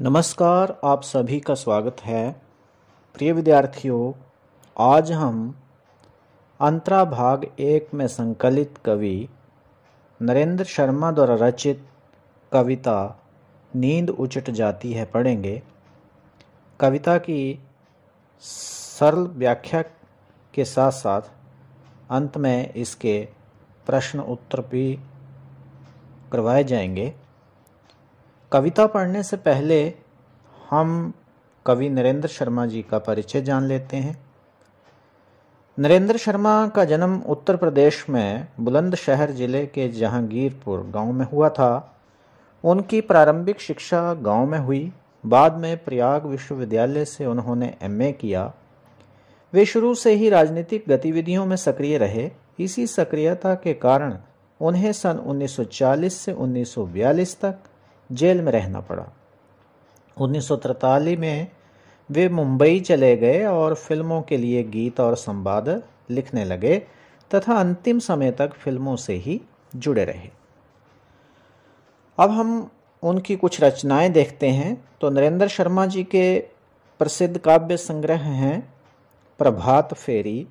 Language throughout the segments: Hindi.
नमस्कार, आप सभी का स्वागत है। प्रिय विद्यार्थियों, आज हम अंतरा भाग 1 में संकलित कवि नरेंद्र शर्मा द्वारा रचित कविता नींद उचट जाती है पढ़ेंगे। कविता की सरल व्याख्या के साथ साथ अंत में इसके प्रश्न उत्तर भी करवाए जाएंगे। कविता पढ़ने से पहले हम कवि नरेंद्र शर्मा जी का परिचय जान लेते हैं। नरेंद्र शर्मा का जन्म उत्तर प्रदेश में बुलंदशहर जिले के जहांगीरपुर गांव में हुआ था। उनकी प्रारंभिक शिक्षा गांव में हुई। बाद में प्रयाग विश्वविद्यालय से उन्होंने एमए किया। वे शुरू से ही राजनीतिक गतिविधियों में सक्रिय रहे। इसी सक्रियता के कारण उन्हें सन 1940 से 1942 तक जेल में रहना पड़ा। 1943 में वे मुंबई चले गए और फिल्मों के लिए गीत और संवाद लिखने लगे तथा अंतिम समय तक फिल्मों से ही जुड़े रहे। अब हम उनकी कुछ रचनाएं देखते हैं। तो नरेंद्र शर्मा जी के प्रसिद्ध काव्य संग्रह हैं प्रभात फेरी,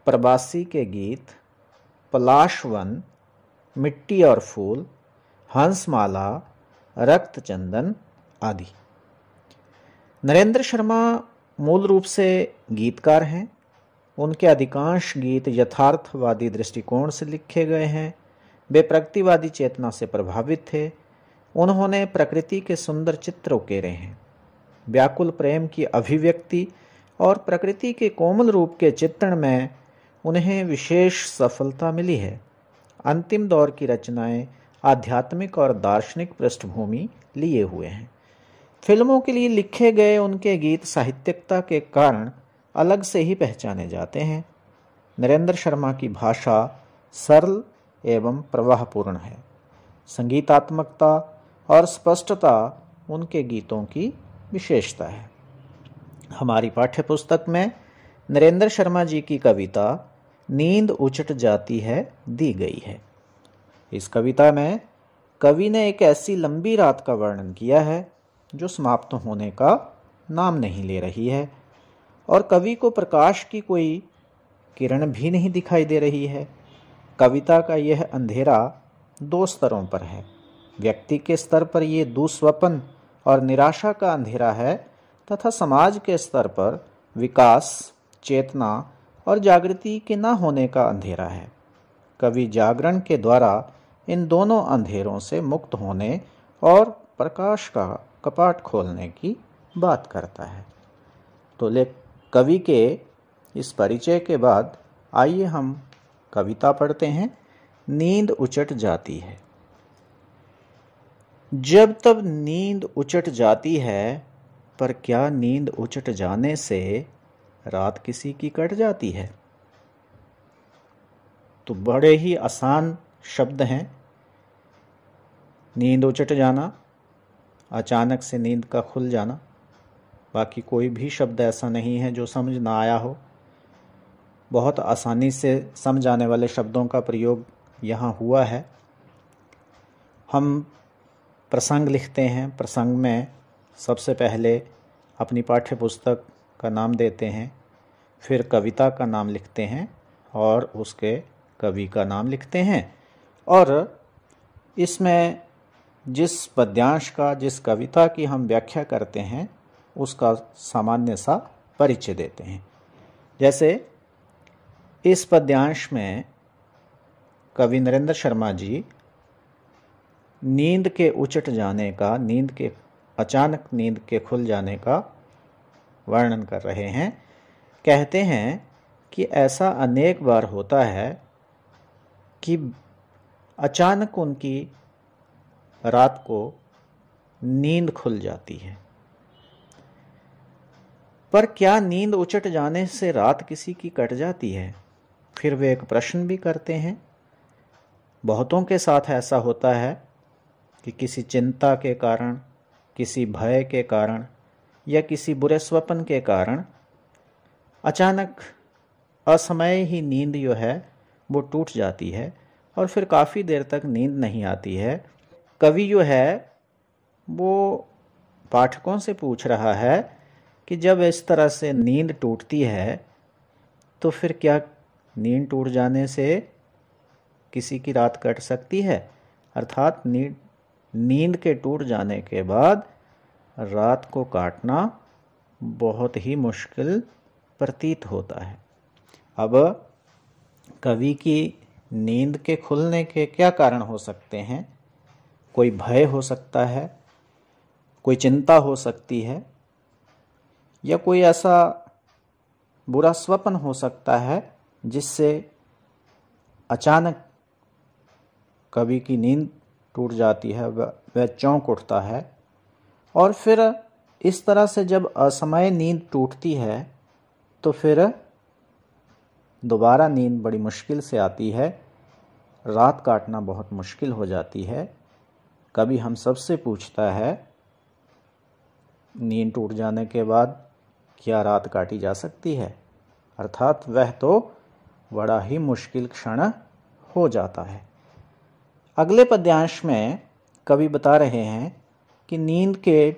प्रवासी के गीत, पलाशवन, मिट्टी और फूल, हंसमाला, रक्त चंदन आदि। नरेंद्र शर्मा मूल रूप से गीतकार हैं। उनके अधिकांश गीत यथार्थवादी दृष्टिकोण से लिखे गए हैं। वे प्रगतिवादी चेतना से प्रभावित थे। उन्होंने प्रकृति के सुंदर चित्र उकेरे हैं। व्याकुल प्रेम की अभिव्यक्ति और प्रकृति के कोमल रूप के चित्रण में उन्हें विशेष सफलता मिली है। अंतिम दौर की रचनाएं आध्यात्मिक और दार्शनिक पृष्ठभूमि लिए हुए हैं। फिल्मों के लिए लिखे गए उनके गीत साहित्यिकता के कारण अलग से ही पहचाने जाते हैं। नरेंद्र शर्मा की भाषा सरल एवं प्रवाहपूर्ण है। संगीतात्मकता और स्पष्टता उनके गीतों की विशेषता है। हमारी पाठ्यपुस्तक में नरेंद्र शर्मा जी की कविता नींद उचट जाती है दी गई है। इस कविता में कवि ने एक ऐसी लंबी रात का वर्णन किया है जो समाप्त होने का नाम नहीं ले रही है और कवि को प्रकाश की कोई किरण भी नहीं दिखाई दे रही है। कविता का यह अंधेरा दो स्तरों पर है। व्यक्ति के स्तर पर ये दुस्वप्न और निराशा का अंधेरा है तथा समाज के स्तर पर विकास, चेतना और जागृति के न होने का अंधेरा है। कवि जागरण के द्वारा इन दोनों अंधेरों से मुक्त होने और प्रकाश का कपाट खोलने की बात करता है। तो कवि के इस परिचय के बाद आइए हम कविता पढ़ते हैं। नींद उचट जाती है। जब तब नींद उचट जाती है, पर क्या नींद उचट जाने से रात किसी की कट जाती है? तो बड़े ही आसान शब्द हैं। नींद उचट जाना, अचानक से नींद का खुल जाना। बाकी कोई भी शब्द ऐसा नहीं है जो समझ ना आया हो। बहुत आसानी से समझ आने वाले शब्दों का प्रयोग यहाँ हुआ है। हम प्रसंग लिखते हैं। प्रसंग में सबसे पहले अपनी पाठ्यपुस्तक का नाम देते हैं, फिर कविता का नाम लिखते हैं और उसके कवि का नाम लिखते हैं और इसमें जिस पद्यांश का, जिस कविता की हम व्याख्या करते हैं उसका सामान्य सा परिचय देते हैं। जैसे इस पद्यांश में कवि नरेंद्र शर्मा जी नींद के उचट जाने का, अचानक नींद के खुल जाने का वर्णन कर रहे हैं। कहते हैं कि ऐसा अनेक बार होता है कि अचानक उनकी रात को नींद खुल जाती है। पर क्या नींद उचट जाने से रात किसी की कट जाती है? फिर वे एक प्रश्न भी करते हैं। बहुतों के साथ ऐसा होता है कि किसी चिंता के कारण, किसी भय के कारण या किसी बुरे स्वप्न के कारण अचानक असमय ही नींद जो है वो टूट जाती है और फिर काफ़ी देर तक नींद नहीं आती है। कवि जो है वो पाठकों से पूछ रहा है कि जब इस तरह से नींद टूटती है तो फिर क्या नींद टूट जाने से किसी की रात कट सकती है? अर्थात नींद के टूट जाने के बाद रात को काटना बहुत ही मुश्किल प्रतीत होता है। अब कवि की नींद के खुलने के क्या कारण हो सकते हैं? कोई भय हो सकता है, कोई चिंता हो सकती है, या कोई ऐसा बुरा स्वप्न हो सकता है जिससे अचानक कवि की नींद टूट जाती है, वह चौंक उठता है। और फिर इस तरह से जब असमय नींद टूटती है तो फिर दोबारा नींद बड़ी मुश्किल से आती है, रात काटना बहुत मुश्किल हो जाती है। कभी हम सबसे पूछता है, नींद टूट जाने के बाद क्या रात काटी जा सकती है? अर्थात वह तो बड़ा ही मुश्किल क्षण हो जाता है। अगले पद्यांश में कवि बता रहे हैं कि नींद के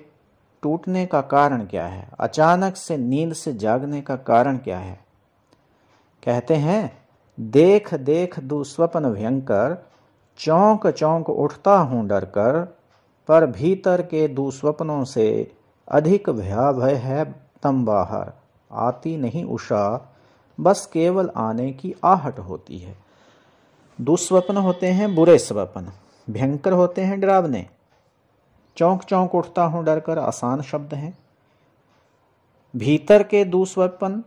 टूटने का कारण क्या है, अचानक से नींद से जागने का कारण क्या है। कहते हैं, देख देख दुस्वप्न भयंकर, चौंक चौंक उठता हूँ डर कर, पर भीतर के दुस्वप्नों से अधिक भयावह है तम बाहर। आती नहीं उषा, बस केवल आने की आहट होती है। दुस्वप्न होते हैं बुरे स्वप्न, भयंकर होते हैं डरावने। चौंक चौंक उठता हूँ डर कर आसान शब्द हैं। भीतर के दुस्वप्न,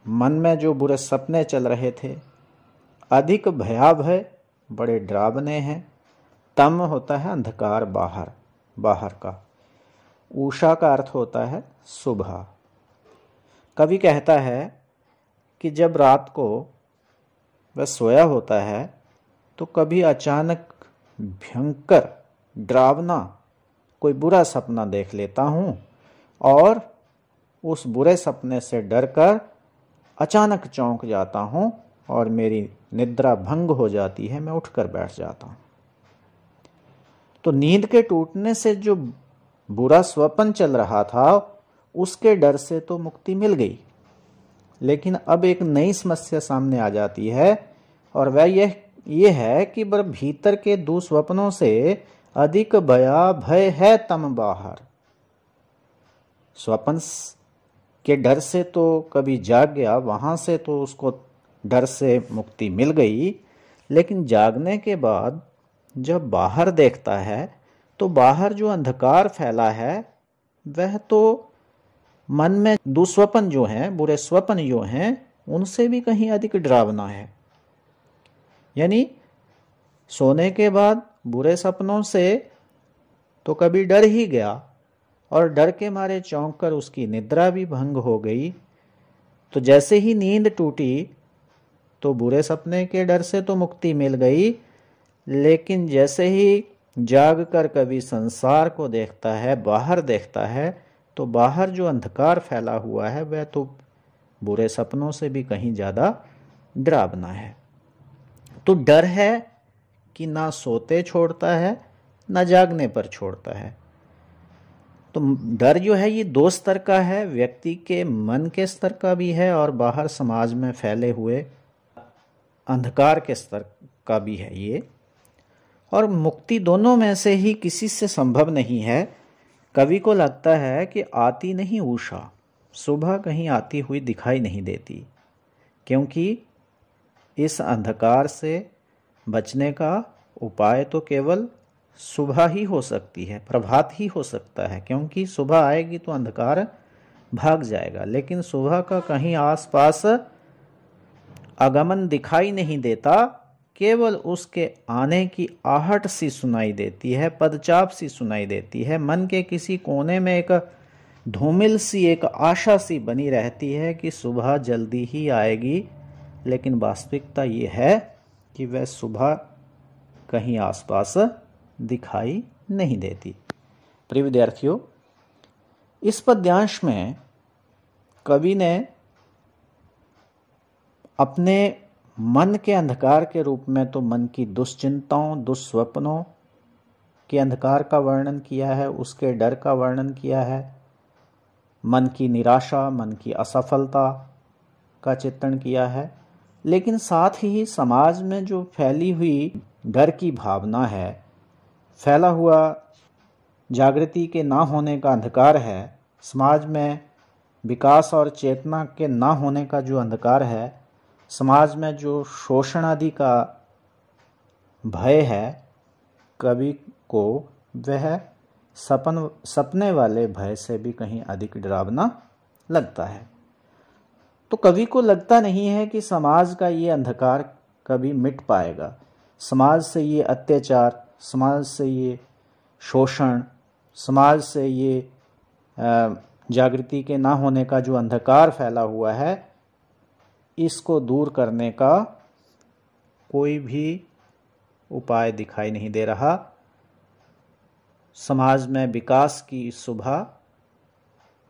मन में जो बुरे सपने चल रहे थे, अधिक भयावह, बड़े डरावने हैं। तम होता है अंधकार, बाहर, बाहर का। उषा का अर्थ होता है सुबह। कवि कहता है कि जब रात को वह सोया होता है तो कभी अचानक भयंकर डरावना कोई बुरा सपना देख लेता हूँ और उस बुरे सपने से डरकर अचानक चौंक जाता हूँ और मेरी निद्रा भंग हो जाती है, मैं उठकर बैठ जाता हूँ। तो नींद के टूटने से जो बुरा स्वप्न चल रहा था उसके डर से तो मुक्ति मिल गई, लेकिन अब एक नई समस्या सामने आ जाती है और वह यह है कि भीतर के दुस्वप्नों से अधिक भय है तम बाहर। स्वप्न के डर से तो कभी जाग गया, वहां से तो उसको डर से मुक्ति मिल गई, लेकिन जागने के बाद जब बाहर देखता है तो बाहर जो अंधकार फैला है वह तो मन में दुस्वप्न जो हैं, बुरे स्वप्न जो हैं, उनसे भी कहीं अधिक डरावना है। यानी सोने के बाद बुरे सपनों से तो कभी डर ही गया और डर के मारे चौंक कर उसकी निद्रा भी भंग हो गई। तो जैसे ही नींद टूटी तो बुरे सपने के डर से तो मुक्ति मिल गई, लेकिन जैसे ही जाग कर कभी संसार को देखता है, बाहर देखता है, तो बाहर जो अंधकार फैला हुआ है वह तो बुरे सपनों से भी कहीं ज़्यादा डरावना है। तो डर है कि ना सोते छोड़ता है ना जागने पर छोड़ता है। तो डर जो है ये दो स्तर का है, व्यक्ति के मन के स्तर का भी है और बाहर समाज में फैले हुए अंधकार के स्तर का भी है ये। और मुक्ति दोनों में से ही किसी से संभव नहीं है। कवि को लगता है कि आती नहीं उषा, सुबह कहीं आती हुई दिखाई नहीं देती, क्योंकि इस अंधकार से बचने का उपाय तो केवल सुबह ही हो सकती है, प्रभात ही हो सकता है, क्योंकि सुबह आएगी तो अंधकार भाग जाएगा। लेकिन सुबह का कहीं आसपास आगमन दिखाई नहीं देता, केवल उसके आने की आहट सी सुनाई देती है, पदचाप सी सुनाई देती है। मन के किसी कोने में एक धूमिल सी, एक आशा सी बनी रहती है कि सुबह जल्दी ही आएगी, लेकिन वास्तविकता ये है कि वह सुबह कहीं आसपास दिखाई नहीं देती। प्रिय विद्यार्थियों, इस पद्यांश में कवि ने अपने मन के अंधकार के रूप में तो मन की दुश्चिंताओं, दुस्वप्नों के अंधकार का वर्णन किया है, उसके डर का वर्णन किया है, मन की निराशा, मन की असफलता का चित्रण किया है। लेकिन साथ ही समाज में जो फैली हुई डर की भावना है, फैला हुआ जागृति के ना होने का अंधकार है, समाज में विकास और चेतना के ना होने का जो अंधकार है, समाज में जो शोषण आदि का भय है, कवि को वह सपने वाले भय से भी कहीं अधिक डरावना लगता है। तो कवि को लगता नहीं है कि समाज का ये अंधकार कभी मिट पाएगा। समाज से ये अत्याचार, समाज से ये शोषण, समाज से ये जागृति के ना होने का जो अंधकार फैला हुआ है, इसको दूर करने का कोई भी उपाय दिखाई नहीं दे रहा। समाज में विकास की सुबह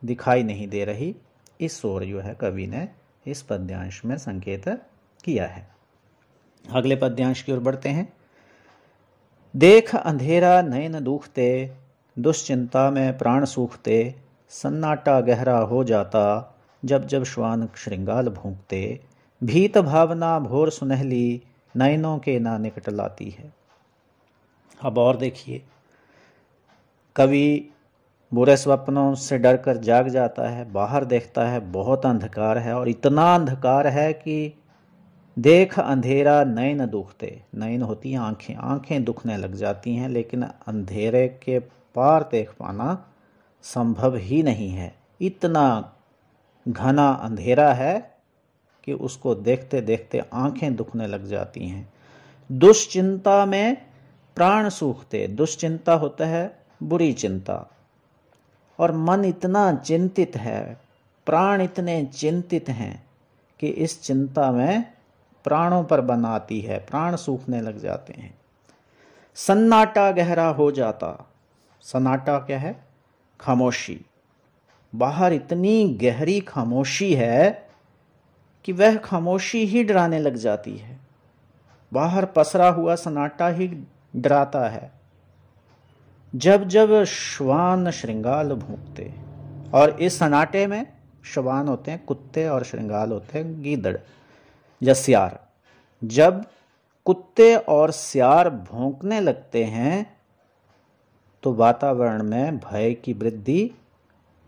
दिखाई नहीं दे रही। इस ओर जो है कवि ने इस पद्यांश में संकेत किया है। अगले पद्यांश की ओर बढ़ते हैं। देख अंधेरा नयन दूखते, दुश्चिंता में प्राण सूखते, सन्नाटा गहरा हो जाता, जब जब श्वान श्रृंगाल भूंकते, भीत भावना भोर सुनहली, नयनों के ना निकट लाती है। अब और देखिए, कवि बुरे स्वप्नों से डरकर जाग जाता है, बाहर देखता है बहुत अंधकार है, और इतना अंधकार है कि देख अंधेरा नयन दुखते, नयन होती हैं आंखें, आंखें दुखने लग जाती हैं, लेकिन अंधेरे के पार देख पाना संभव ही नहीं है। इतना घना अंधेरा है कि उसको देखते देखते आंखें दुखने लग जाती हैं। दुश्चिंता में प्राण सूखते, दुश्चिंता होता है बुरी चिंता, और मन इतना चिंतित है, प्राण इतने चिंतित हैं कि इस चिंता में प्राणों पर बनाती है, प्राण सूखने लग जाते हैं। सन्नाटा गहरा हो जाता, सन्नाटा क्या है? खामोशी। बाहर इतनी गहरी खामोशी है कि वह खामोशी ही डराने लग जाती है। बाहर पसरा हुआ सन्नाटा ही डराता है। जब जब श्वान श्रृंगाल भूंकते, और इस सन्नाटे में श्वान होते हैं कुत्ते और श्रृंगाल होते हैं गीदड़ या सियार। जब कुत्ते और सियार भौंकने लगते हैं तो वातावरण में भय की वृद्धि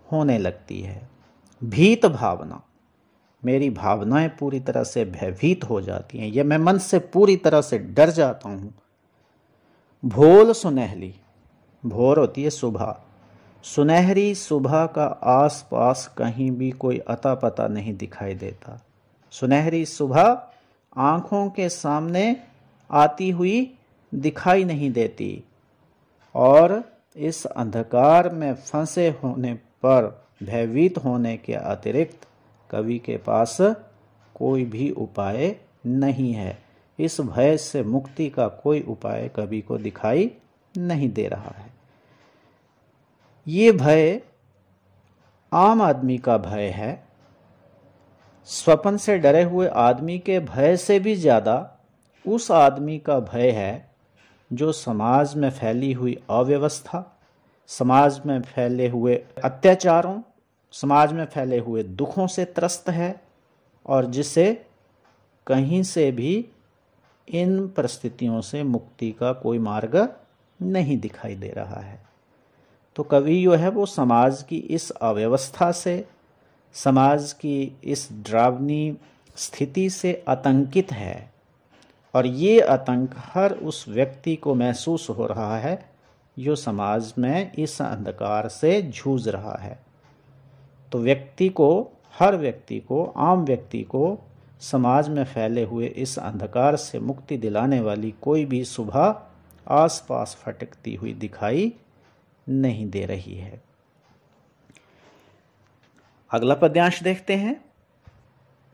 होने लगती है। भीत भावना, मेरी भावनाएं पूरी तरह से भयभीत हो जाती हैं, ये मैं मन से पूरी तरह से डर जाता हूं। भोल सुनहली, भोर होती है सुबह, सुनहरी सुबह का आसपास कहीं भी कोई अता पता नहीं दिखाई देता। सुनहरी सुबह आंखों के सामने आती हुई दिखाई नहीं देती, और इस अंधकार में फंसे होने पर, भयभीत होने के अतिरिक्त कवि के पास कोई भी उपाय नहीं है। इस भय से मुक्ति का कोई उपाय कवि को दिखाई नहीं दे रहा है। ये भय आम आदमी का भय है। स्वप्न से डरे हुए आदमी के भय से भी ज्यादा उस आदमी का भय है जो समाज में फैली हुई अव्यवस्था, समाज में फैले हुए अत्याचारों, समाज में फैले हुए दुखों से त्रस्त है, और जिसे कहीं से भी इन परिस्थितियों से मुक्ति का कोई मार्ग नहीं दिखाई दे रहा है। तो कवि जो है वो समाज की इस अव्यवस्था से, समाज की इस डरावनी स्थिति से आतंकित है, और ये आतंक हर उस व्यक्ति को महसूस हो रहा है जो समाज में इस अंधकार से जूझ रहा है। तो व्यक्ति को, हर व्यक्ति को, आम व्यक्ति को समाज में फैले हुए इस अंधकार से मुक्ति दिलाने वाली कोई भी सुबह आसपास फटकती हुई दिखाई नहीं दे रही है। अगला पद्यांश देखते हैं।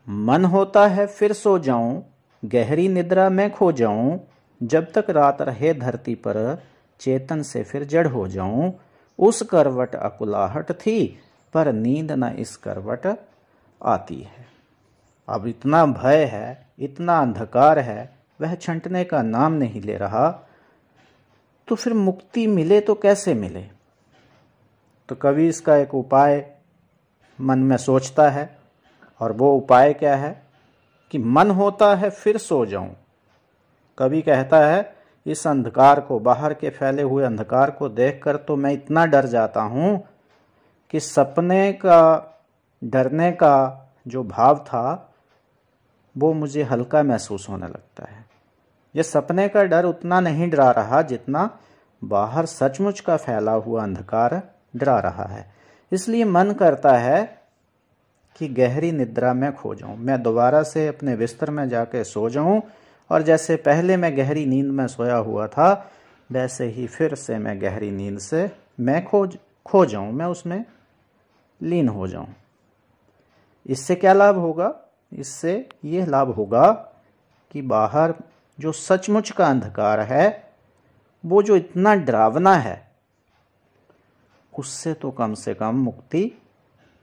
मन होता है फिर सो जाऊं, गहरी निद्रा में खो जाऊं, जब तक रात रहे धरती पर, चेतन से फिर जड़ हो जाऊं। उस करवट अकुलाहट थी, पर नींद न इस करवट आती है। अब इतना भय है, इतना अंधकार है, वह छंटने का नाम नहीं ले रहा। तो फिर मुक्ति मिले तो कैसे मिले? तो कवि इसका एक उपाय मन में सोचता है, और वो उपाय क्या है कि मन होता है फिर सो जाऊं। कवि कहता है इस अंधकार को, बाहर के फैले हुए अंधकार को देखकर तो मैं इतना डर जाता हूं कि सपने का डरने का जो भाव था वो मुझे हल्का महसूस होने लगता है। ये सपने का डर उतना नहीं डरा रहा जितना बाहर सचमुच का फैला हुआ अंधकार डरा रहा है। इसलिए मन करता है कि गहरी निद्रा में खो जाऊं, मैं दोबारा से अपने बिस्तर में जाके सो जाऊं, और जैसे पहले मैं गहरी नींद में सोया हुआ था वैसे ही फिर से मैं गहरी नींद से मैं खो जाऊं, मैं उसमें लीन हो जाऊं। इससे क्या लाभ होगा? इससे यह लाभ होगा कि बाहर जो सचमुच का अंधकार है, वो जो इतना डरावना है, उससे तो कम से कम मुक्ति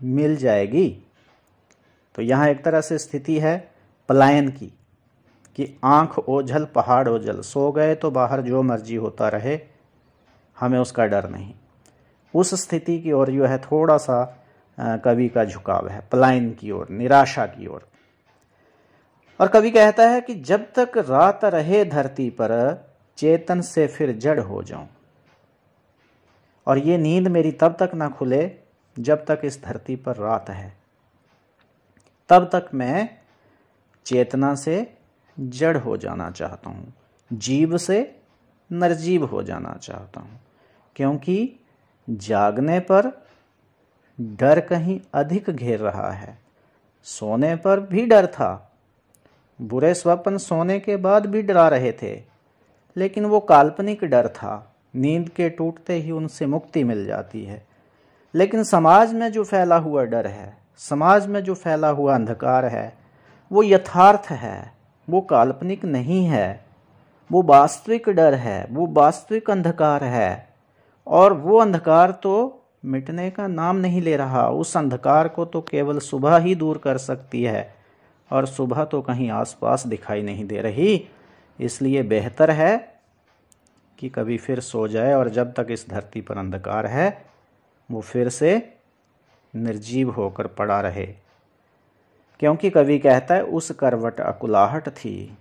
मिल जाएगी। तो यहाँ एक तरह से स्थिति है पलायन की, कि आंख ओझल पहाड़ ओझल, सो गए तो बाहर जो मर्जी होता रहे, हमें उसका डर नहीं। उस स्थिति की ओर जो है थोड़ा सा कवि का झुकाव है, पलायन की ओर, निराशा की ओर। और कवि कहता है कि जब तक रात रहे धरती पर, चेतन से फिर जड़ हो जाऊं। और ये नींद मेरी तब तक ना खुले जब तक इस धरती पर रात है, तब तक मैं चेतना से जड़ हो जाना चाहता हूँ, जीव से निर्जीव हो जाना चाहता हूँ। क्योंकि जागने पर डर कहीं अधिक घेर रहा है, सोने पर भी डर था, बुरे स्वप्न सोने के बाद भी डरा रहे थे, लेकिन वो काल्पनिक डर था, नींद के टूटते ही उनसे मुक्ति मिल जाती है। लेकिन समाज में जो फैला हुआ डर है, समाज में जो फैला हुआ अंधकार है, वो यथार्थ है, वो काल्पनिक नहीं है, वो वास्तविक डर है, वो वास्तविक अंधकार है। और वो अंधकार तो मिटने का नाम नहीं ले रहा। उस अंधकार को तो केवल सुबह ही दूर कर सकती है, और सुबह तो कहीं आसपास दिखाई नहीं दे रही। इसलिए बेहतर है कि कभी फिर सो जाए, और जब तक इस धरती पर अंधकार है वो फिर से निर्जीव होकर पड़ा रहे। क्योंकि कवि कहता है उस करवट अकुलाहट थी,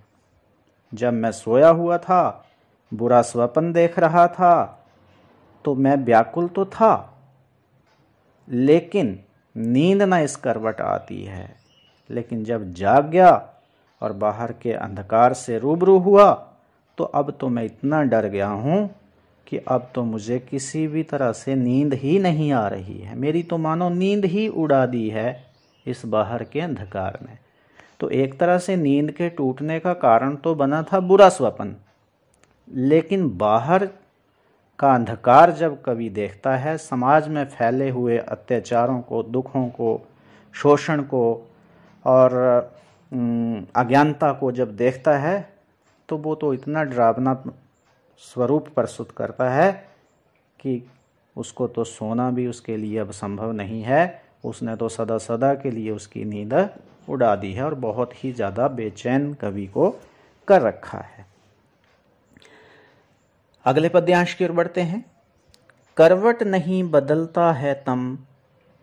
जब मैं सोया हुआ था, बुरा स्वप्न देख रहा था, तो मैं व्याकुल तो था, लेकिन नींद ना इस करवट आती है। लेकिन जब जाग गया और बाहर के अंधकार से रूबरू हुआ, तो अब तो मैं इतना डर गया हूँ कि अब तो मुझे किसी भी तरह से नींद ही नहीं आ रही है। मेरी तो मानो नींद ही उड़ा दी है इस बाहर के अंधकार ने। तो एक तरह से नींद के टूटने का कारण तो बना था बुरा स्वप्न, लेकिन बाहर का अंधकार जब कवि देखता है, समाज में फैले हुए अत्याचारों को, दुखों को, शोषण को और अज्ञानता को जब देखता है, तो वो तो इतना डरावना स्वरूप प्रस्तुत करता है कि उसको तो सोना भी उसके लिए अब संभव नहीं है। उसने तो सदा सदा के लिए उसकी नींद उड़ा दी है, और बहुत ही ज़्यादा बेचैन कवि को कर रखा है। अगले पद्यांश की ओर बढ़ते हैं। करवट नहीं बदलता है तम,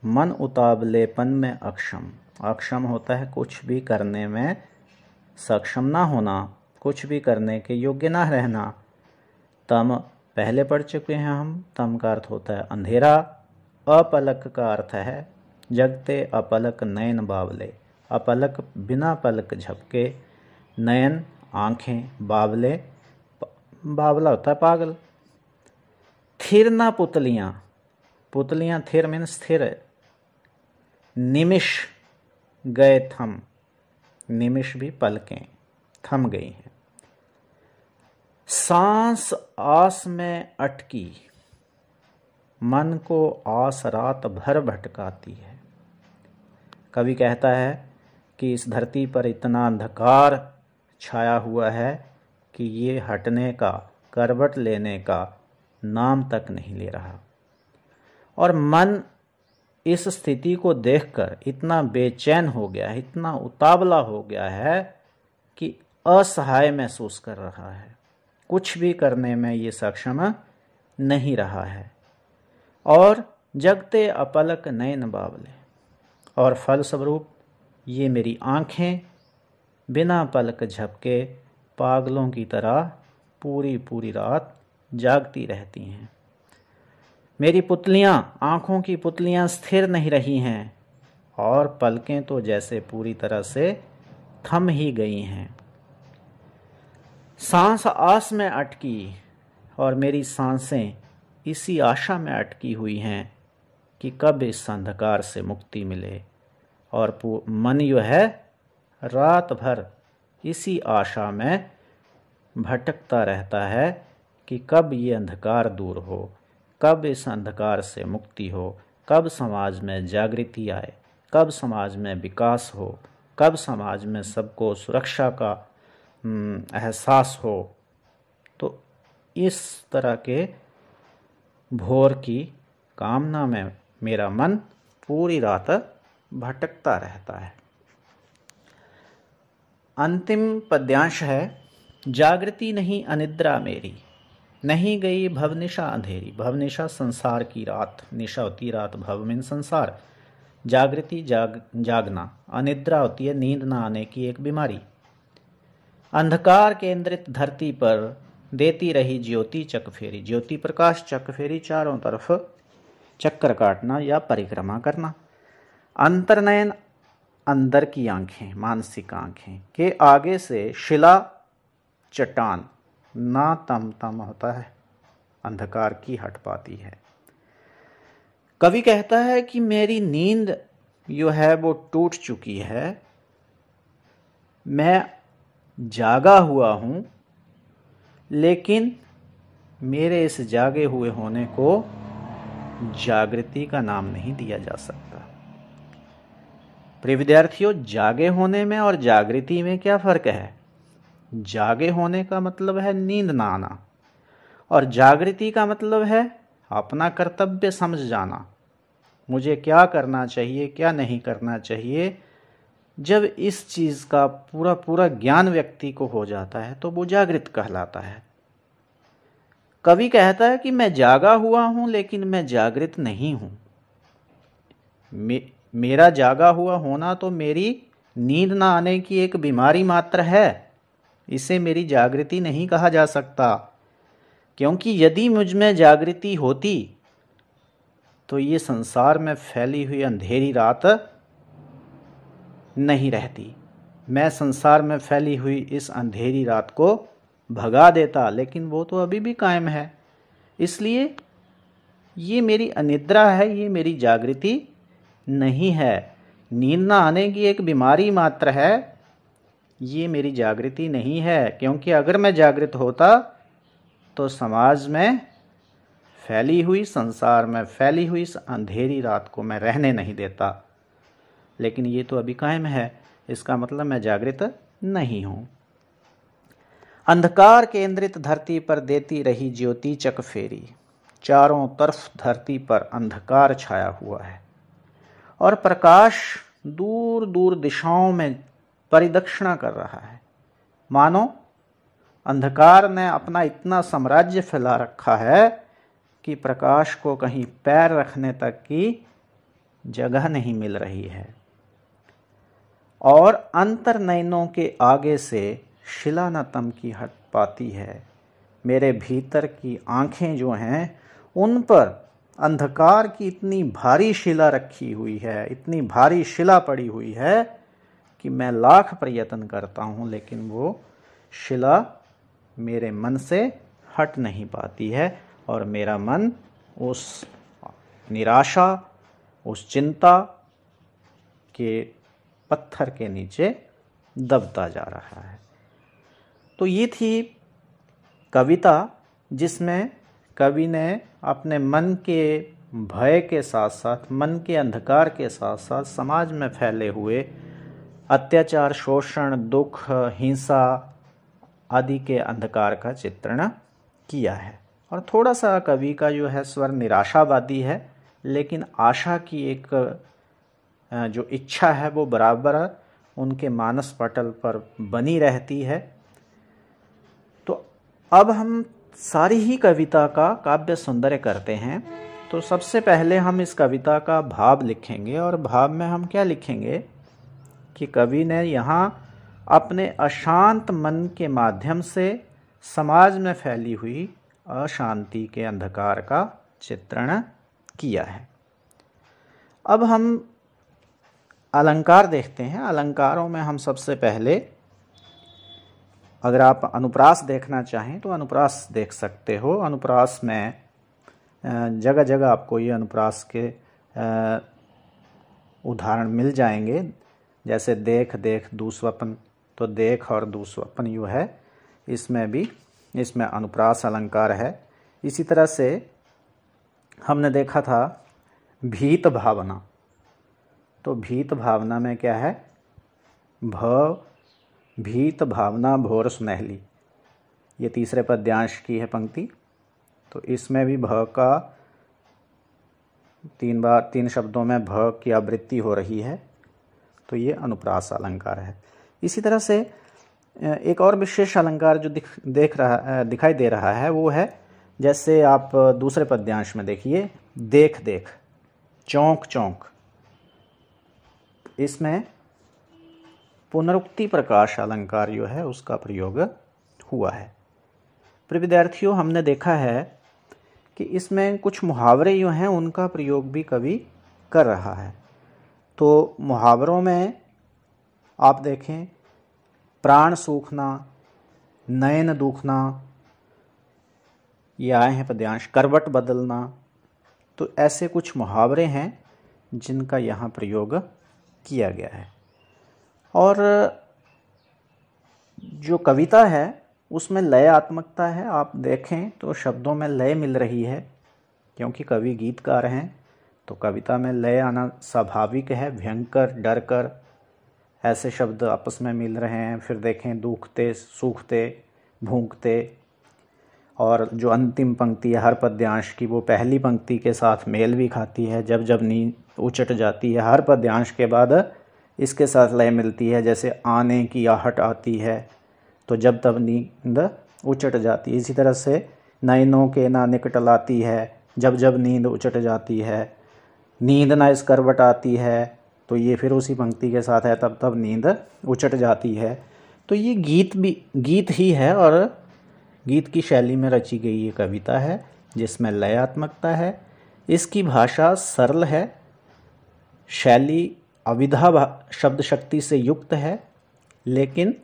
मन उतावलेपन में अक्षम। अक्षम होता है कुछ भी करने में सक्षम ना होना, कुछ भी करने के योग्य ना रहना। तम पहले पढ़ चुके हैं हम। तम का अर्थ होता है अंधेरा। अपलक का अर्थ है जगते अपलक नयन बावले। अपलक बिना पलक झपके, नयन आंखें, बावले बावला होता है पागल। थिर ना पुतलियां, पुतलियां थिर मीन स्थिर। निमिष गए थम, निमिष भी पलकें थम गई हैं। सांस आस में अटकी, मन को आस रात भर भटकाती है। कवि कहता है कि इस धरती पर इतना अंधकार छाया हुआ है कि ये हटने का, करवट लेने का नाम तक नहीं ले रहा। और मन इस स्थिति को देखकर इतना बेचैन हो गया है, इतना उतावला हो गया है कि असहाय महसूस कर रहा है। कुछ भी करने में ये सक्षम नहीं रहा है। और जगते अपलक नयन बावले, और फलस्वरूप ये मेरी आँखें बिना पलक झपके पागलों की तरह पूरी पूरी रात जागती रहती हैं। मेरी पुतलियाँ, आँखों की पुतलियाँ स्थिर नहीं रही हैं और पलकें तो जैसे पूरी तरह से थम ही गई हैं। सांस आस में अटकी और मेरी सांसें इसी आशा में अटकी हुई हैं कि कब इस अंधकार से मुक्ति मिले, और मन जो है रात भर इसी आशा में भटकता रहता है कि कब ये अंधकार दूर हो, कब इस अंधकार से मुक्ति हो, कब समाज में जागृति आए, कब समाज में विकास हो, कब समाज में सबको सुरक्षा का एहसास हो। तो इस तरह के भोर की कामना में मेरा मन पूरी रात भटकता रहता है। अंतिम पद्यांश है, जागृति नहीं अनिद्रा मेरी, नहीं गई भवनिशा अंधेरी। भवनिशा संसार की रात, निशा होती रात, भव में संसार, जागृति जागना, अनिद्रा होती है नींद ना आने की एक बीमारी। अंधकार केंद्रित धरती पर देती रही ज्योति चकफेरी, ज्योति प्रकाश चकफेरी, चारों तरफ चक्कर काटना या परिक्रमा करना। अंतर्नयन अंदर की आंखें, मानसिक आंखें के आगे से शिला चट्टान ना तम तम होता है, अंधकार की हट पाती है। कवि कहता है कि मेरी नींद जो है वो टूट चुकी है, मैं जागा हुआ हूं, लेकिन मेरे इस जागे हुए होने को जागृति का नाम नहीं दिया जा सकता। प्रिय विद्यार्थियों, जागे होने में और जागृति में क्या फर्क है? जागे होने का मतलब है नींद ना आना, और जागृति का मतलब है अपना कर्तव्य समझ जाना, मुझे क्या करना चाहिए क्या नहीं करना चाहिए। जब इस चीज का पूरा पूरा ज्ञान व्यक्ति को हो जाता है तो वो जागृत कहलाता है। कवि कहता है कि मैं जागा हुआ हूं लेकिन मैं जागृत नहीं हूं। मेरा जागा हुआ होना तो मेरी नींद ना आने की एक बीमारी मात्र है, इसे मेरी जागृति नहीं कहा जा सकता। क्योंकि यदि मुझ में जागृति होती तो ये संसार में फैली हुई अंधेरी रात नहीं रहती। मैं संसार में फैली हुई इस अंधेरी रात को भगा देता, लेकिन वो तो अभी भी कायम है। इसलिए ये मेरी अनिद्रा है, ये मेरी जागृति नहीं है। नींद ना आने की एक बीमारी मात्र है, ये मेरी जागृति नहीं है। क्योंकि अगर मैं जागृत होता तो समाज में फैली हुई, संसार में फैली हुई इस अंधेरी रात को मैं रहने नहीं देता, लेकिन ये तो अभी कायम है, इसका मतलब मैं जागृत नहीं हूं। अंधकार केंद्रित धरती पर देती रही ज्योति चकफेरी, चारों तरफ धरती पर अंधकार छाया हुआ है और प्रकाश दूर दूर दिशाओं में परिदक्षिणा कर रहा है। मानो अंधकार ने अपना इतना साम्राज्य फैला रखा है कि प्रकाश को कहीं पैर रखने तक की जगह नहीं मिल रही है। और अंतर्नयनों के आगे से शिला न तम की हट पाती है। मेरे भीतर की आंखें जो हैं उन पर अंधकार की इतनी भारी शिला रखी हुई है, इतनी भारी शिला पड़ी हुई है कि मैं लाख प्रयत्न करता हूं लेकिन वो शिला मेरे मन से हट नहीं पाती है और मेरा मन उस निराशा, उस चिंता के पत्थर के नीचे दबता जा रहा है। तो ये थी कविता जिसमें कवि ने अपने मन के भय के साथ साथ, मन के अंधकार के साथ साथ समाज में फैले हुए अत्याचार, शोषण, दुख, हिंसा आदि के अंधकार का चित्रण किया है। और थोड़ा सा कवि का जो है स्वर निराशावादी है, लेकिन आशा की एक जो इच्छा है वो बराबर उनके मानस पटल पर बनी रहती है। तो अब हम सारी ही कविता का काव्य सौंदर्य करते हैं। तो सबसे पहले हम इस कविता का भाव लिखेंगे, और भाव में हम क्या लिखेंगे कि कवि ने यहाँ अपने अशांत मन के माध्यम से समाज में फैली हुई अशांति के अंधकार का चित्रण किया है। अब हम अलंकार देखते हैं। अलंकारों में हम सबसे पहले, अगर आप अनुप्रास देखना चाहें तो अनुप्रास देख सकते हो। अनुप्रास में जगह जगह आपको ये अनुप्रास के उदाहरण मिल जाएंगे, जैसे देख देख दुस्वप्न, तो देख और दुस्वप्न यू है, इसमें अनुप्रास अलंकार है। इसी तरह से हमने देखा था भीत भावना, तो भीत भावना में क्या है, भीत भावना भोर सुनहली, ये तीसरे पद्यांश की है पंक्ति। तो इसमें भी भ का तीन शब्दों में भ की आवृत्ति हो रही है, तो ये अनुप्रास अलंकार है। इसी तरह से एक और विशेष अलंकार जो दिखाई दे रहा है वो है, जैसे आप दूसरे पद्यांश में देखिए, देख देख चौंक चौंक, इसमें पुनरुक्ति प्रकाश अलंकार जो है उसका प्रयोग हुआ है। प्रिय विद्यार्थियों, हमने देखा है कि इसमें कुछ मुहावरे जो हैं उनका प्रयोग भी कवि कर रहा है। तो मुहावरों में आप देखें, प्राण सूखना, नयन दुखना, ये आए हैं पद्यांश, करवट बदलना, तो ऐसे कुछ मुहावरे हैं जिनका यहाँ प्रयोग किया गया है। और जो कविता है उसमें लयात्मकता है। आप देखें तो शब्दों में लय मिल रही है, क्योंकि कवि गीतकार हैं, तो कविता में लय आना स्वाभाविक है। भयंकर, डर कर, ऐसे शब्द आपस में मिल रहे हैं। फिर देखें दूखते, सूखते, भूंकते, और जो अंतिम पंक्ति है हर पद्यांश की, वो पहली पंक्ति के साथ मेल भी खाती है। जब जब नींद उचट जाती है, हर पद्यांश के बाद इसके साथ लय मिलती है। जैसे आने की आहट आती है, तो जब तब नींद उचट जाती है। इसी तरह से नैनों के ना निकट लाती है, जब जब नींद उचट जाती है। नींद ना इस करवट आती है, तो ये फिर उसी पंक्ति के साथ है, तब तब नींद उचट जाती है। तो ये गीत ही है, और गीत की शैली में रची गई ये कविता है जिसमें लयात्मकता है। इसकी भाषा सरल है, शैली अविधा शब्द शक्ति से युक्त है, लेकिन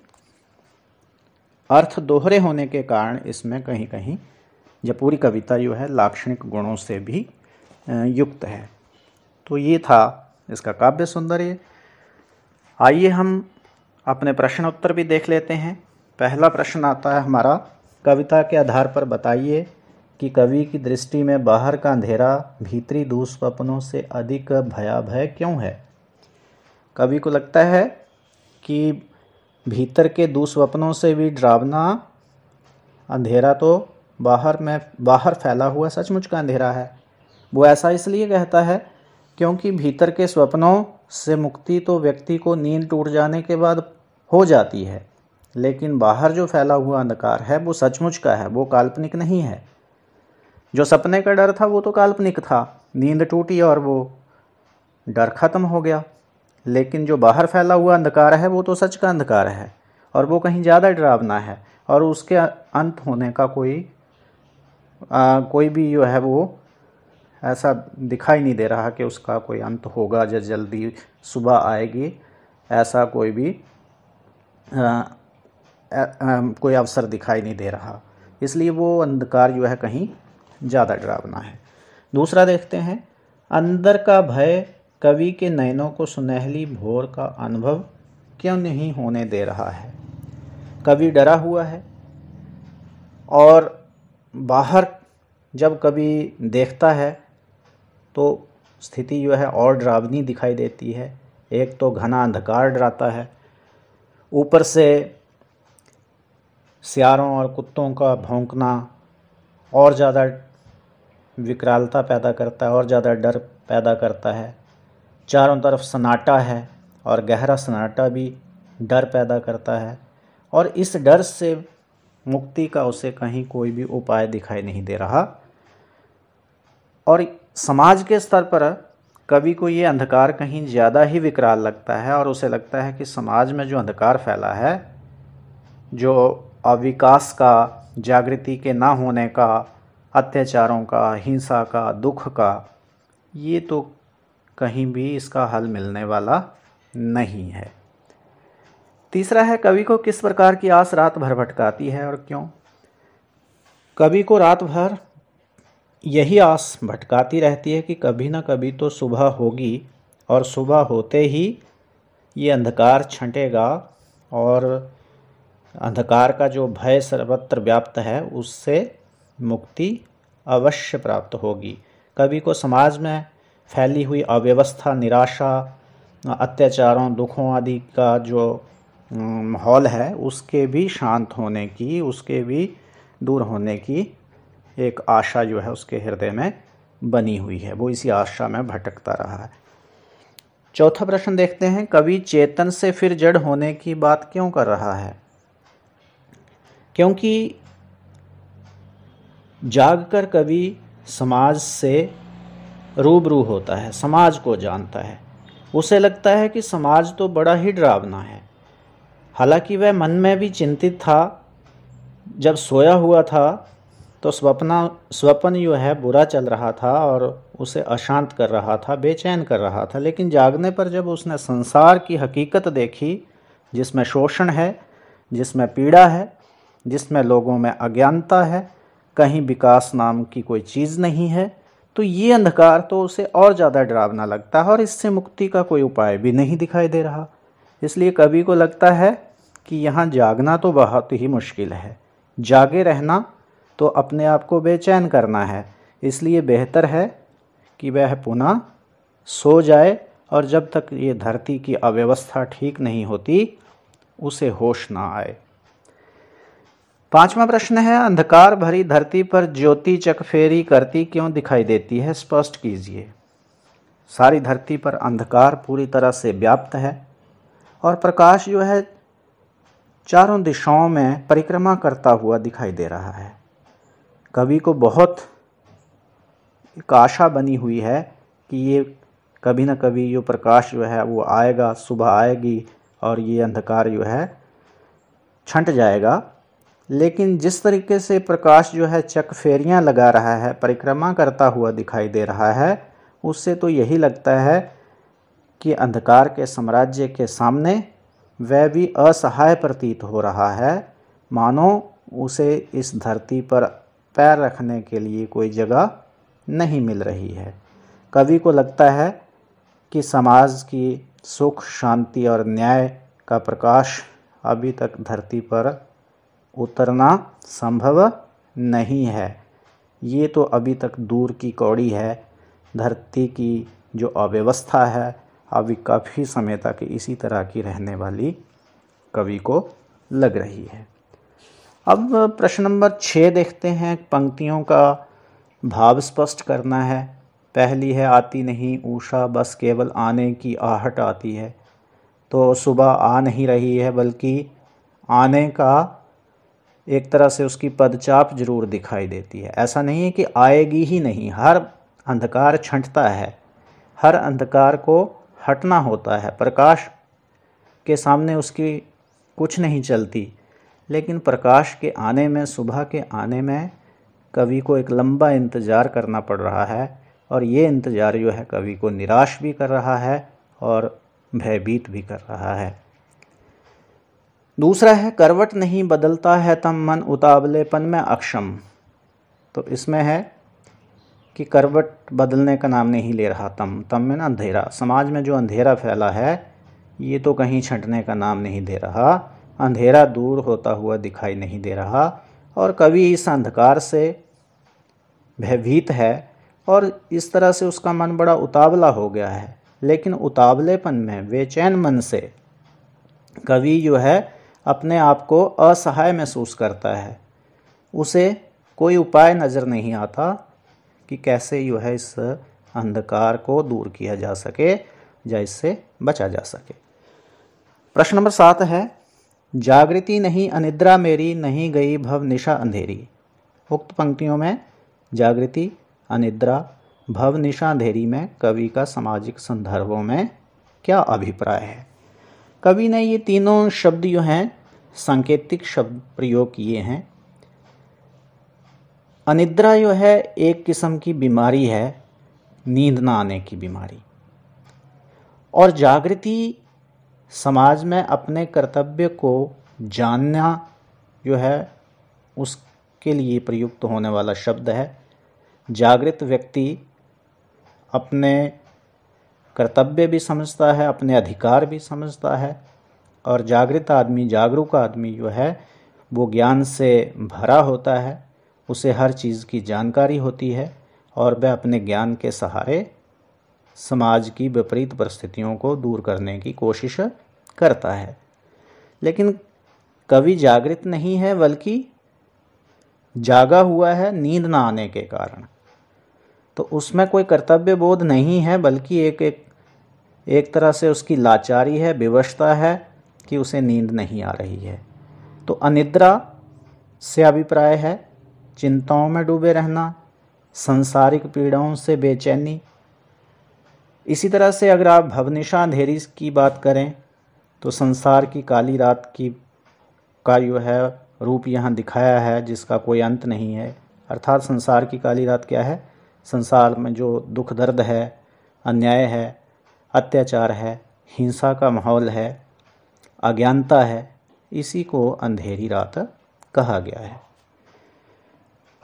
अर्थ दोहरे होने के कारण इसमें कहीं कहीं यह पूरी कविता जो है लाक्षणिक गुणों से भी युक्त है। तो ये था इसका काव्य सौंदर्य। आइए हम अपने प्रश्न उत्तर भी देख लेते हैं। पहला प्रश्न आता है हमारा, कविता के आधार पर बताइए कि कवि की दृष्टि में बाहर का अंधेरा भीतरी दुस्वप्नों से अधिक भयावह क्यों है। कवि को लगता है कि भीतर के दुस्वप्नों से भी डरावना अंधेरा तो बाहर फैला हुआ सचमुच का अंधेरा है। वो ऐसा इसलिए कहता है क्योंकि भीतर के स्वप्नों से मुक्ति तो व्यक्ति को नींद टूट जाने के बाद हो जाती है, लेकिन बाहर जो फैला हुआ अंधकार है वो सचमुच का है, वो काल्पनिक नहीं है। जो सपने का डर था वो तो काल्पनिक था, नींद टूटी और वो डर खत्म हो गया। लेकिन जो बाहर फैला हुआ अंधकार है वो तो सच का अंधकार है, और वो कहीं ज़्यादा डरावना है, और उसके अंत होने का कोई भी जो है वो ऐसा दिखाई नहीं दे रहा कि उसका कोई अंत होगा, जल्दी सुबह आएगी, ऐसा कोई भी कोई अवसर दिखाई नहीं दे रहा। इसलिए वो अंधकार जो है कहीं ज़्यादा डरावना है। दूसरा देखते हैं, अंदर का भय कवि के नयनों को सुनहली भोर का अनुभव क्यों नहीं होने दे रहा है। कवि डरा हुआ है, और बाहर जब कवि देखता है तो स्थिति जो है और डरावनी दिखाई देती है। एक तो घना अंधकार डराता है, ऊपर से सियारों और कुत्तों का भौंकना और ज़्यादा विकरालता पैदा करता है, और ज़्यादा डर पैदा करता है। चारों तरफ सन्नाटा है, और गहरा सन्नाटा भी डर पैदा करता है, और इस डर से मुक्ति का उसे कहीं कोई भी उपाय दिखाई नहीं दे रहा। और समाज के स्तर पर कवि को ये अंधकार कहीं ज़्यादा ही विकराल लगता है और उसे लगता है कि समाज में जो अंधकार फैला है, जो अविकास का, जागृति के ना होने का, अत्याचारों का, हिंसा का, दुख का, ये तो कहीं भी इसका हल मिलने वाला नहीं है। तीसरा है, कवि को किस प्रकार की आस रात भर भटकाती है और क्यों? कवि को रात भर यही आस भटकाती रहती है कि कभी ना कभी तो सुबह होगी और सुबह होते ही ये अंधकार छंटेगा और अंधकार का जो भय सर्वत्र व्याप्त है उससे मुक्ति अवश्य प्राप्त होगी। कवि को समाज में फैली हुई अव्यवस्था, निराशा, अत्याचारों, दुखों आदि का जो माहौल है उसके भी शांत होने की, उसके भी दूर होने की एक आशा जो है उसके हृदय में बनी हुई है। वो इसी आशा में भटकता रहा है। चौथा प्रश्न देखते हैं, कवि चेतन से फिर जड़ होने की बात क्यों कर रहा है? क्योंकि जागकर कवि समाज से रूबरू होता है, समाज को जानता है। उसे लगता है कि समाज तो बड़ा ही डरावना है। हालांकि वह मन में भी चिंतित था, जब सोया हुआ था तो स्वप्न जो है बुरा चल रहा था और उसे अशांत कर रहा था, बेचैन कर रहा था। लेकिन जागने पर जब उसने संसार की हकीकत देखी, जिसमें शोषण है, जिसमें पीड़ा है, जिसमें लोगों में अज्ञानता है, कहीं विकास नाम की कोई चीज़ नहीं है, तो ये अंधकार तो उसे और ज़्यादा डरावना लगता है और इससे मुक्ति का कोई उपाय भी नहीं दिखाई दे रहा। इसलिए कवि को लगता है कि यहाँ जागना तो बहुत ही मुश्किल है, जागे रहना तो अपने आप को बेचैन करना है। इसलिए बेहतर है कि वह पुनः सो जाए और जब तक ये धरती की अव्यवस्था ठीक नहीं होती उसे होश ना आए। पांचवा प्रश्न है, अंधकार भरी धरती पर ज्योति चकफेरी करती क्यों दिखाई देती है? स्पष्ट कीजिए। सारी धरती पर अंधकार पूरी तरह से व्याप्त है और प्रकाश जो है चारों दिशाओं में परिक्रमा करता हुआ दिखाई दे रहा है। कवि को बहुत एक आशा बनी हुई है कि ये कभी न कभी जो प्रकाश जो है वो आएगा, सुबह आएगी और ये अंधकार जो है छंट जाएगा। लेकिन जिस तरीके से प्रकाश जो है चकफेरियाँ लगा रहा है, परिक्रमा करता हुआ दिखाई दे रहा है, उससे तो यही लगता है कि अंधकार के साम्राज्य के सामने वह भी असहाय प्रतीत हो रहा है, मानो उसे इस धरती पर पैर रखने के लिए कोई जगह नहीं मिल रही है। कवि को लगता है कि समाज की सुख, शांति और न्याय का प्रकाश अभी तक धरती पर उतरना संभव नहीं है। ये तो अभी तक दूर की कौड़ी है। धरती की जो अव्यवस्था है अभी काफ़ी समय तक इसी तरह की रहने वाली कवि को लग रही है। अब प्रश्न नंबर 6 देखते हैं। पंक्तियों का भाव स्पष्ट करना है। पहली है, आती नहीं उषा बस केवल आने की आहट आती है। तो सुबह आ नहीं रही है बल्कि आने का एक तरह से उसकी पदचाप जरूर दिखाई देती है। ऐसा नहीं है कि आएगी ही नहीं, हर अंधकार छंटता है, हर अंधकार को हटना होता है। प्रकाश के सामने उसकी कुछ नहीं चलती, लेकिन प्रकाश के आने में, सुबह के आने में कवि को एक लंबा इंतज़ार करना पड़ रहा है और ये इंतज़ार जो है कवि को निराश भी कर रहा है और भयभीत भी कर रहा है। दूसरा है, करवट नहीं बदलता है तम मन उतावलेपन में अक्षम। तो इसमें है कि करवट बदलने का नाम नहीं ले रहा। तम में ना अंधेरा, समाज में जो अंधेरा फैला है ये तो कहीं छंटने का नाम नहीं दे रहा। अंधेरा दूर होता हुआ दिखाई नहीं दे रहा और कवि इस अंधकार से भयभीत है और इस तरह से उसका मन बड़ा उतावला हो गया है। लेकिन उतावलेपन में, बेचैन मन से कवि जो है अपने आप को असहाय महसूस करता है। उसे कोई उपाय नज़र नहीं आता कि कैसे जो है इस अंधकार को दूर किया जा सके या इससे बचा जा सके। प्रश्न नंबर 7 है, जागृति नहीं अनिद्रा मेरी, नहीं गई भव निशा अंधेरी। उक्त पंक्तियों में जागृति, अनिद्रा, भव निशा अंधेरी में कवि का सामाजिक संदर्भों में क्या अभिप्राय है। कवि ने ये तीनों शब्द जो हैं सांकेतिक शब्द प्रयोग किए हैं। अनिद्रा जो है एक किस्म की बीमारी है, नींद ना आने की बीमारी, और जागृति समाज में अपने कर्तव्य को जानना जो है उसके लिए प्रयुक्त होने वाला शब्द है। जागृत व्यक्ति अपने कर्तव्य भी समझता है, अपने अधिकार भी समझता है, और जागृत आदमी, जागरूक आदमी जो है वो ज्ञान से भरा होता है, उसे हर चीज़ की जानकारी होती है और वह अपने ज्ञान के सहारे समाज की विपरीत परिस्थितियों को दूर करने की कोशिश करता है। लेकिन कवि जागृत नहीं है, बल्कि जागा हुआ है नींद ना आने के कारण। तो उसमें कोई कर्तव्य बोध नहीं है, बल्कि एक तरह से उसकी लाचारी है, विवशता है कि उसे नींद नहीं आ रही है। तो अनिद्रा से अभिप्राय है चिंताओं में डूबे रहना, सांसारिक पीड़ाओं से बेचैनी। इसी तरह से अगर आप भवनिशा अंधेरी की बात करें तो संसार की काली रात का जो है रूप यहाँ दिखाया है, जिसका कोई अंत नहीं है। अर्थात संसार की काली रात क्या है? संसार में जो दुख दर्द है, अन्याय है, अत्याचार है, हिंसा का माहौल है, अज्ञानता है, इसी को अंधेरी रात कहा गया है।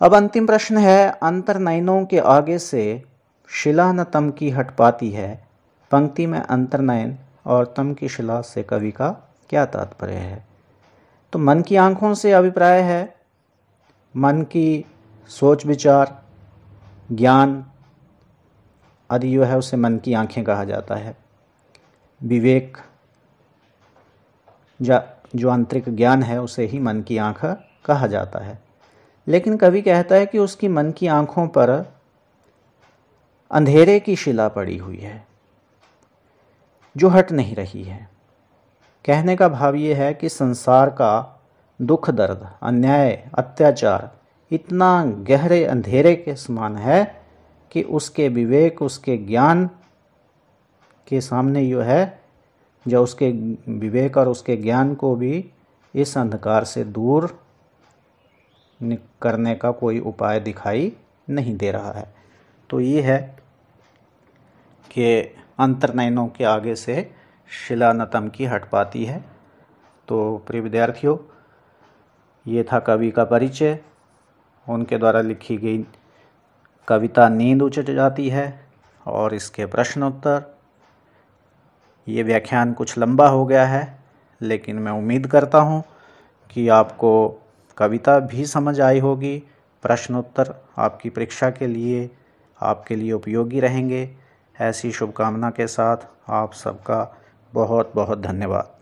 अब अंतिम प्रश्न है, अंतर्नयनों के आगे से शिला न तम की हट पाती है। पंक्ति में अंतर्नयन और तम की शिला से कवि का क्या तात्पर्य है? तो मन की आंखों से अभिप्राय है मन की सोच विचार, ज्ञान आदि जो है उसे मन की आंखें कहा जाता है। विवेक जो आंतरिक ज्ञान है उसे ही मन की आंख कहा जाता है। लेकिन कवि कहता है कि उसकी मन की आंखों पर अंधेरे की शिला पड़ी हुई है जो हट नहीं रही है। कहने का भाव ये है कि संसार का दुख दर्द, अन्याय, अत्याचार इतना गहरे अंधेरे के समान है कि उसके विवेक, उसके ज्ञान के सामने जो है, जो उसके विवेक और उसके ज्ञान को भी इस अंधकार से दूर करने का कोई उपाय दिखाई नहीं दे रहा है। तो ये है कि अंतर्नयनों के आगे से शिला न तम की हट पाती है। तो प्रिय विद्यार्थियों, ये था कवि का परिचय, उनके द्वारा लिखी गई कविता नींद उचट जाती है और इसके प्रश्नोत्तर। ये व्याख्यान कुछ लंबा हो गया है, लेकिन मैं उम्मीद करता हूँ कि आपको कविता भी समझ आई होगी। प्रश्नोत्तर आपकी परीक्षा के लिए आपके लिए उपयोगी रहेंगे। ऐसी शुभकामना के साथ आप सबका बहुत बहुत धन्यवाद।